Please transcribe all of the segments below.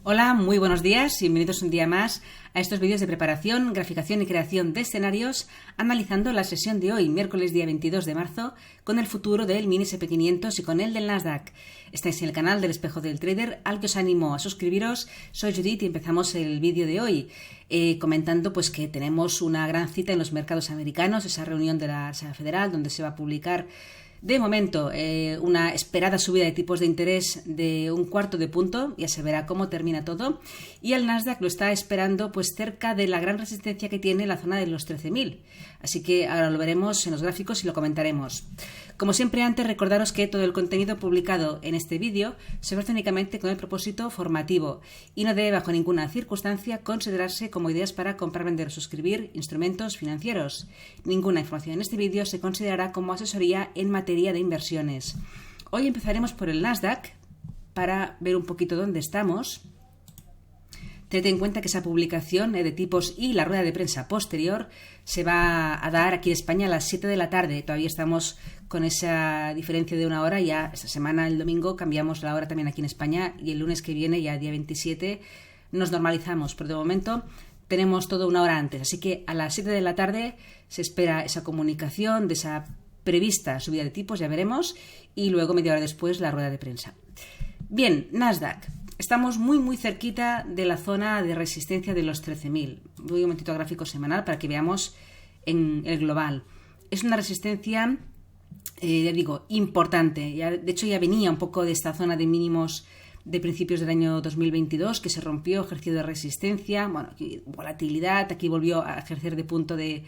Hola, muy buenos días, bienvenidos un día más a estos vídeos de preparación, graficación y creación de escenarios, analizando la sesión de hoy, miércoles día 22 de marzo, con el futuro del mini SP500 y con el del Nasdaq. Estáis en el canal del Espejo del Trader, al que os animo a suscribiros. Soy Judith y empezamos el vídeo de hoy comentando pues que tenemos una gran cita en los mercados americanos, esa reunión de la Reserva Federal donde se va a publicar de momento, una esperada subida de tipos de interés de 1/4 punto, ya se verá cómo termina todo, y el Nasdaq lo está esperando pues cerca de la gran resistencia que tiene la zona de los 13.000. Así que ahora lo veremos en los gráficos y lo comentaremos. Como siempre, antes recordaros que todo el contenido publicado en este vídeo se hace únicamente con el propósito formativo y no debe bajo ninguna circunstancia considerarse como ideas para comprar, vender o suscribir instrumentos financieros. Ninguna información en este vídeo se considerará como asesoría en materia de inversiones. Hoy empezaremos por el Nasdaq para ver un poquito dónde estamos. Tened en cuenta que esa publicación de tipos y la rueda de prensa posterior se va a dar aquí en España a las 7 de la tarde. Todavía estamos con esa diferencia de una hora. Ya esta semana, el domingo, cambiamos la hora también aquí en España y el lunes que viene, ya día 27, nos normalizamos. Pero de momento tenemos todo una hora antes. Así que a las 7 de la tarde se espera esa comunicación de esa prevista subida de tipos, ya veremos, y luego media hora después la rueda de prensa. Bien, Nasdaq. Estamos muy cerquita de la zona de resistencia de los 13.000. Voy un momentito a gráfico semanal para que veamos en el global. Es una resistencia, ya digo, importante. De hecho, ya venía un poco de esta zona de mínimos de principios del año 2022, que se rompió, ejerció de resistencia. Bueno, aquí volatilidad, aquí volvió a ejercer de punto de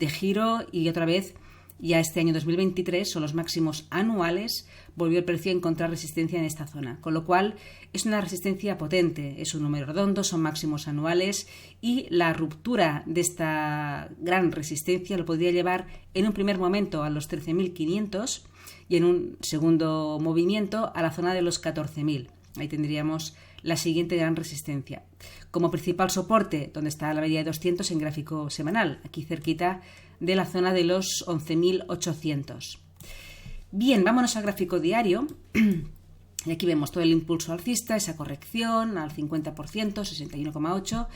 giro y otra vez. Ya este año 2023 son los máximos anuales, volvió el precio a encontrar resistencia en esta zona, con lo cual es una resistencia potente, es un número redondo, son máximos anuales y la ruptura de esta gran resistencia lo podría llevar en un primer momento a los 13.500 y en un segundo movimiento a la zona de los 14.000. Ahí tendríamos la siguiente gran resistencia. Como principal soporte, donde está la media de 200 en gráfico semanal, aquí cerquita de la zona de los 11.800. Bien, vámonos al gráfico diario. Y aquí vemos todo el impulso alcista, esa corrección al 50%, 61,8,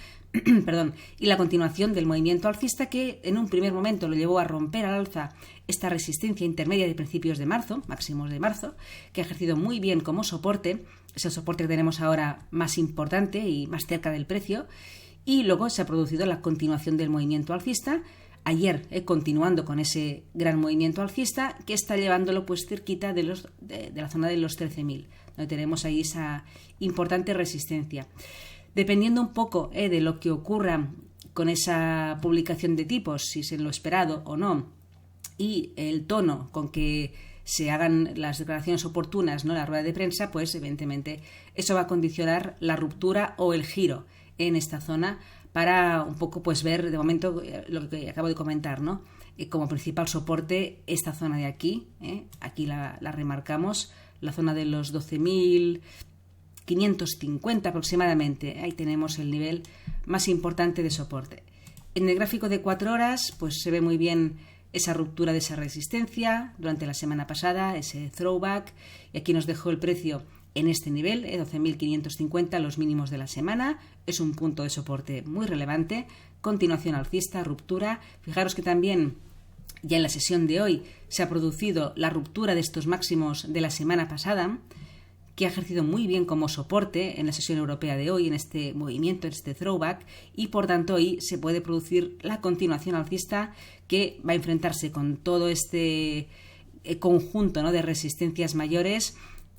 perdón, y la continuación del movimiento alcista que en un primer momento lo llevó a romper al alza esta resistencia intermedia de principios de marzo, máximos de marzo, que ha ejercido muy bien como soporte, es el soporte que tenemos ahora más importante y más cerca del precio, y luego se ha producido la continuación del movimiento alcista, ayer continuando con ese gran movimiento alcista que está llevándolo pues cerquita de la zona de los 13.000, donde tenemos ahí esa importante resistencia. Dependiendo un poco de lo que ocurra con esa publicación de tipos, si es en lo esperado o no, y el tono con que se hagan las declaraciones oportunas, ¿no?, la rueda de prensa, pues evidentemente eso va a condicionar la ruptura o el giro en esta zona, para un poco pues ver de momento lo que acabo de comentar, ¿no? Como principal soporte esta zona de aquí, aquí la remarcamos, la zona de los 12.550 aproximadamente, ahí tenemos el nivel más importante de soporte. En el gráfico de 4 horas pues se ve muy bien esa ruptura de esa resistencia durante la semana pasada, ese throwback, y aquí nos dejó el precio en este nivel, 12.550, los mínimos de la semana, es un punto de soporte muy relevante, continuación alcista, ruptura. Fijaros que también ya en la sesión de hoy se ha producido la ruptura de estos máximos de la semana pasada, que ha ejercido muy bien como soporte en la sesión europea de hoy, en este movimiento, en este throwback, y por tanto hoy se puede producir la continuación alcista que va a enfrentarse con todo este conjunto, ¿no?, de resistencias mayores,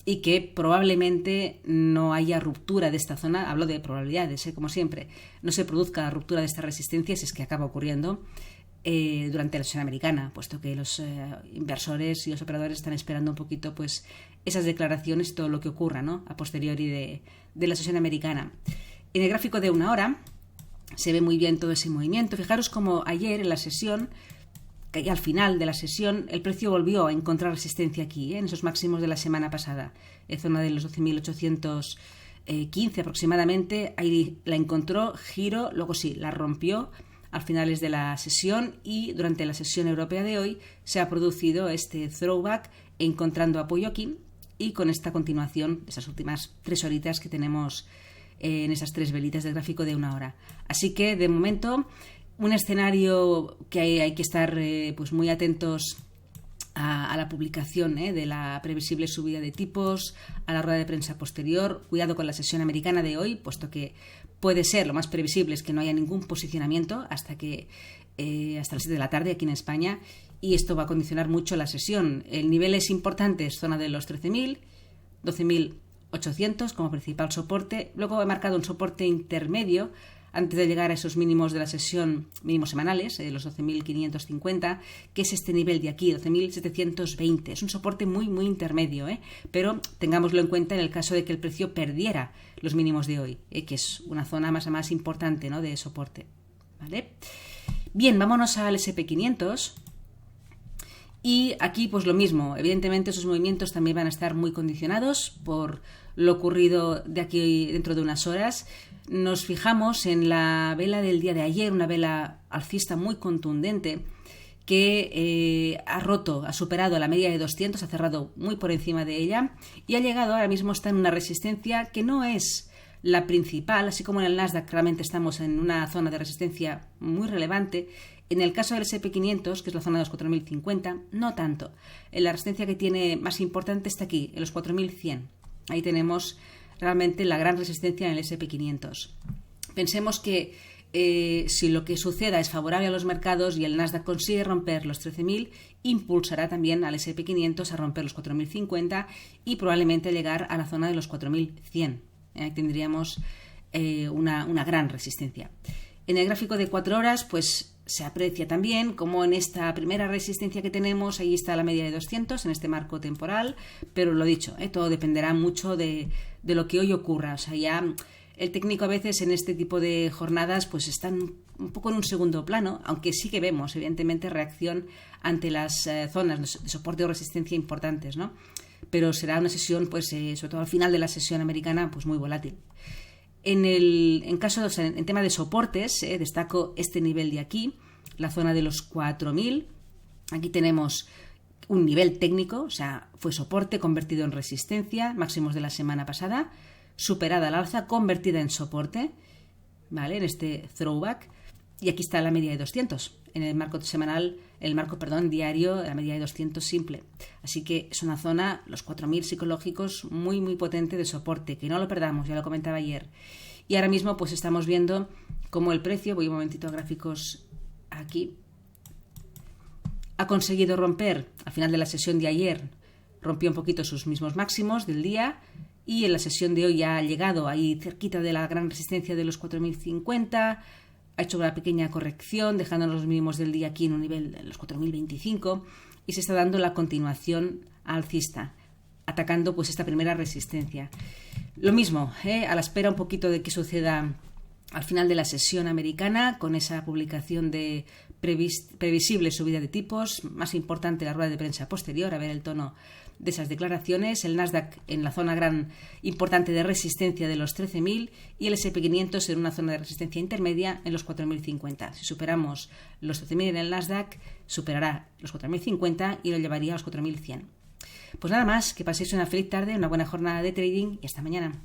y que probablemente no haya ruptura de esta zona. Hablo de probabilidades, como siempre. No se produzca la ruptura de esta resistencia si es que acaba ocurriendo durante la sesión americana, puesto que los inversores y los operadores están esperando un poquito pues esas declaraciones, todo lo que ocurra, ¿no?, a posteriori de la sesión americana. En el gráfico de una hora se ve muy bien todo ese movimiento. Fijaros como ayer en la sesión, que al final de la sesión el precio volvió a encontrar resistencia aquí, en esos máximos de la semana pasada, en zona de los 12.815 aproximadamente. Ahí la encontró, giro, luego sí, la rompió a finales de la sesión, y durante la sesión europea de hoy se ha producido este throwback encontrando apoyo aquí y con esta continuación, esas últimas 3 horitas que tenemos en esas 3 velitas del gráfico de 1 hora. Así que, de momento, un escenario que hay que estar pues muy atentos a la publicación de la previsible subida de tipos, a la rueda de prensa posterior. Cuidado con la sesión americana de hoy, puesto que puede ser, lo más previsible es que no haya ningún posicionamiento hasta las 7 de la tarde aquí en España, y esto va a condicionar mucho la sesión. El nivel es importante, es zona de los 13.000, 12.800 como principal soporte. Luego he marcado un soporte intermedio antes de llegar a esos mínimos de la sesión, mínimos semanales, los 12.550, que es este nivel de aquí, 12.720. Es un soporte muy, muy intermedio, pero tengámoslo en cuenta en el caso de que el precio perdiera los mínimos de hoy, que es una zona más importante, ¿no?, de soporte. ¿Vale? Bien, vámonos al SP500. Y aquí pues lo mismo, evidentemente esos movimientos también van a estar muy condicionados por lo ocurrido de aquí dentro de unas horas. Nos fijamos en la vela del día de ayer, una vela alcista muy contundente que ha superado la media de 200, ha cerrado muy por encima de ella y ha llegado, ahora mismo está en una resistencia que no es la principal, así como en el Nasdaq realmente estamos en una zona de resistencia muy relevante. En el caso del SP500, que es la zona de los 4.050, no tanto. La resistencia que tiene más importante está aquí, en los 4.100. Ahí tenemos realmente la gran resistencia en el SP500. Pensemos que si lo que suceda es favorable a los mercados y el Nasdaq consigue romper los 13.000, impulsará también al SP500 a romper los 4.050 y probablemente llegar a la zona de los 4.100. Ahí tendríamos una gran resistencia. En el gráfico de 4 horas, pues se aprecia también como en esta primera resistencia que tenemos, ahí está la media de 200 en este marco temporal, pero lo dicho, todo dependerá mucho de lo que hoy ocurra. O sea, ya el técnico a veces en este tipo de jornadas pues están un poco en un segundo plano, aunque sí que vemos evidentemente reacción ante las zonas de soporte o resistencia importantes, ¿no? Pero será una sesión, pues sobre todo al final de la sesión americana, pues muy volátil. En tema de soportes, destaco este nivel de aquí, la zona de los 4.000. Aquí tenemos un nivel técnico, o sea, fue soporte convertido en resistencia, máximos de la semana pasada, superada al alza, convertida en soporte, ¿vale?, en este throwback. Y aquí está la media de 200, en el marco diario, la media de 200 simple. Así que es una zona, los 4.000 psicológicos, muy, muy potente de soporte, que no lo perdamos, ya lo comentaba ayer. Y ahora mismo pues estamos viendo cómo el precio, voy un momentito a gráficos aquí, ha conseguido romper, al final de la sesión de ayer, rompió un poquito sus mismos máximos del día, y en la sesión de hoy ya ha llegado ahí cerquita de la gran resistencia de los 4.050, ha hecho una pequeña corrección, dejándonos los mínimos del día aquí en un nivel de los 4.025 y se está dando la continuación alcista, atacando pues esta primera resistencia. Lo mismo, a la espera un poquito de que suceda al final de la sesión americana, con esa publicación de previsible subida de tipos, más importante la rueda de prensa posterior, a ver el tono de esas declaraciones, el Nasdaq en la zona gran importante de resistencia de los 13.000 y el SP500 en una zona de resistencia intermedia en los 4.050. Si superamos los 13.000 en el Nasdaq, superará los 4.050 y lo llevaría a los 4.100. Pues nada más, que paséis una feliz tarde, una buena jornada de trading y hasta mañana.